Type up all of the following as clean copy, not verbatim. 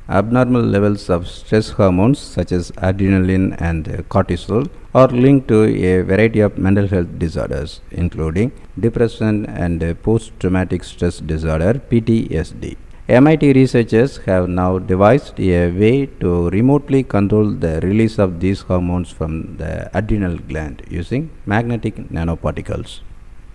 Abnormal levels of stress hormones such as adrenaline and cortisol are linked to a variety of mental health disorders, including depression and post traumatic stress disorder (PTSD). MIT researchers have now devised a way to remotely control the release of these hormones from the adrenal gland using magnetic nanoparticles.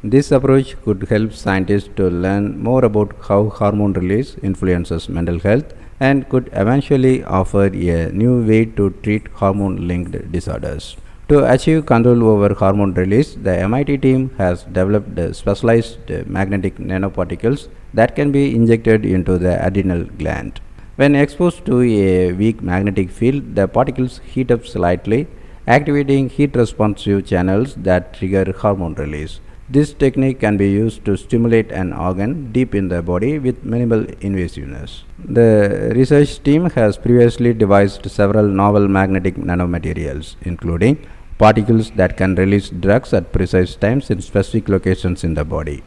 This approach could help scientists to learn more about how hormone release influences mental health and could eventually offer a new way to treat hormone linked disorders. To achieve control over hormone release, the MIT team has developed specialized magnetic nanoparticles that can be injected into the adrenal gland. When exposed to a weak magnetic field, the particles heat up slightly, activating heat responsive channels that trigger hormone release. This technique can be used to stimulate an organ deep in the body with minimal invasiveness. The research team has previously devised several novel magnetic nanomaterials, including particles that can release drugs at precise times in specific locations in the body.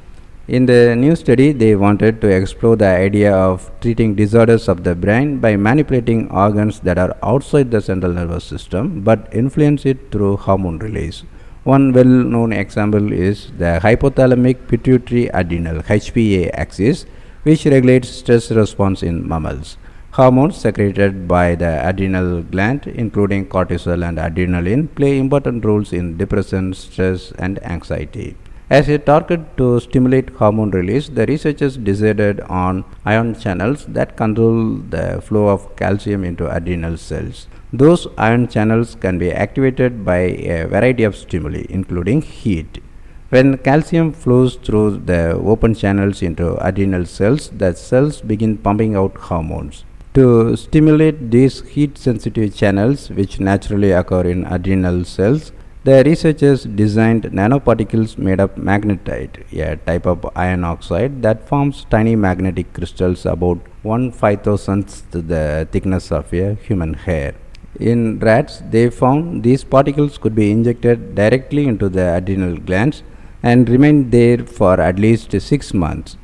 In the new study, they wanted to explore the idea of treating disorders of the brain by manipulating organs that are outside the central nervous system but influence it through hormone release. One well-known example is the hypothalamic pituitary adrenal HPA axis, which regulates stress response in mammals. Hormones secreted by the adrenal gland, including cortisol and adrenaline, play important roles in depression, stress, and anxiety. As a target to stimulate hormone release, the researchers decided on ion channels that control the flow of calcium into adrenal cells. Those ion channels can be activated by a variety of stimuli, including heat. When calcium flows through the open channels into adrenal cells, the cells begin pumping out hormones. To stimulate these heat-sensitive channels, which naturally occur in adrenal cells, the researchers designed nanoparticles made of magnetite, a type of iron oxide that forms tiny magnetic crystals about 1/5000th the thickness of a human hair. In rats, they found these particles could be injected directly into the adrenal glands and remain there for at least 6 months.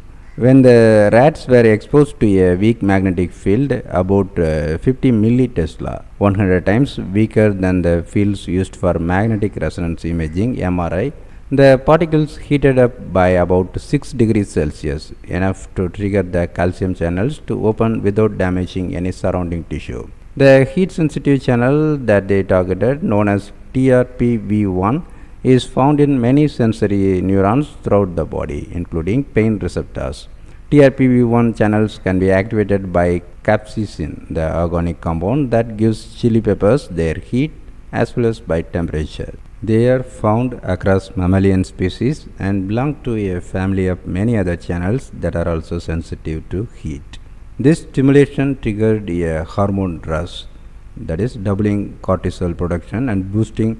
When the rats were exposed to a weak magnetic field, about 50 millitesla, 100 times weaker than the fields used for magnetic resonance imaging (MRI), the particles heated up by about 6 degrees Celsius, enough to trigger the calcium channels to open without damaging any surrounding tissue. The heat-sensitive channel that they targeted, known as TRPV1, is found in many sensory neurons throughout the body, including pain receptors. TRPV1 channels can be activated by capsaicin, the organic compound that gives chili peppers their heat, as well as by temperature. They are found across mammalian species and belong to a family of many other channels that are also sensitive to heat. This stimulation triggered a hormone rush, that is doubling cortisol production and boosting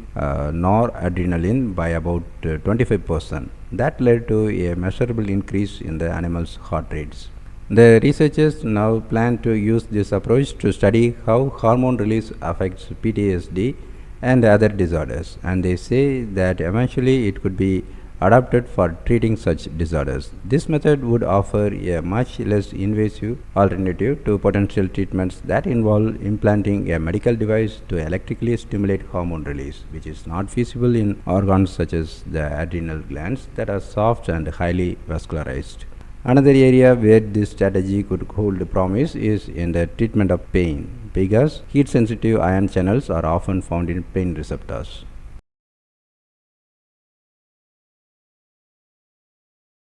noradrenaline by about 25%. That led to a measurable increase in the animals' heart rates. The researchers now plan to use this approach to study how hormone release affects PTSD and other disorders, and they say that eventually it could be adapted for treating such disorders. This method would offer a much less invasive alternative to potential treatments that involve implanting a medical device to electrically stimulate hormone release, which is not feasible in organs such as the adrenal glands that are soft and highly vascularized. Another area where this strategy could hold promise is in the treatment of pain, because heat sensitive ion channels are often found in pain receptors.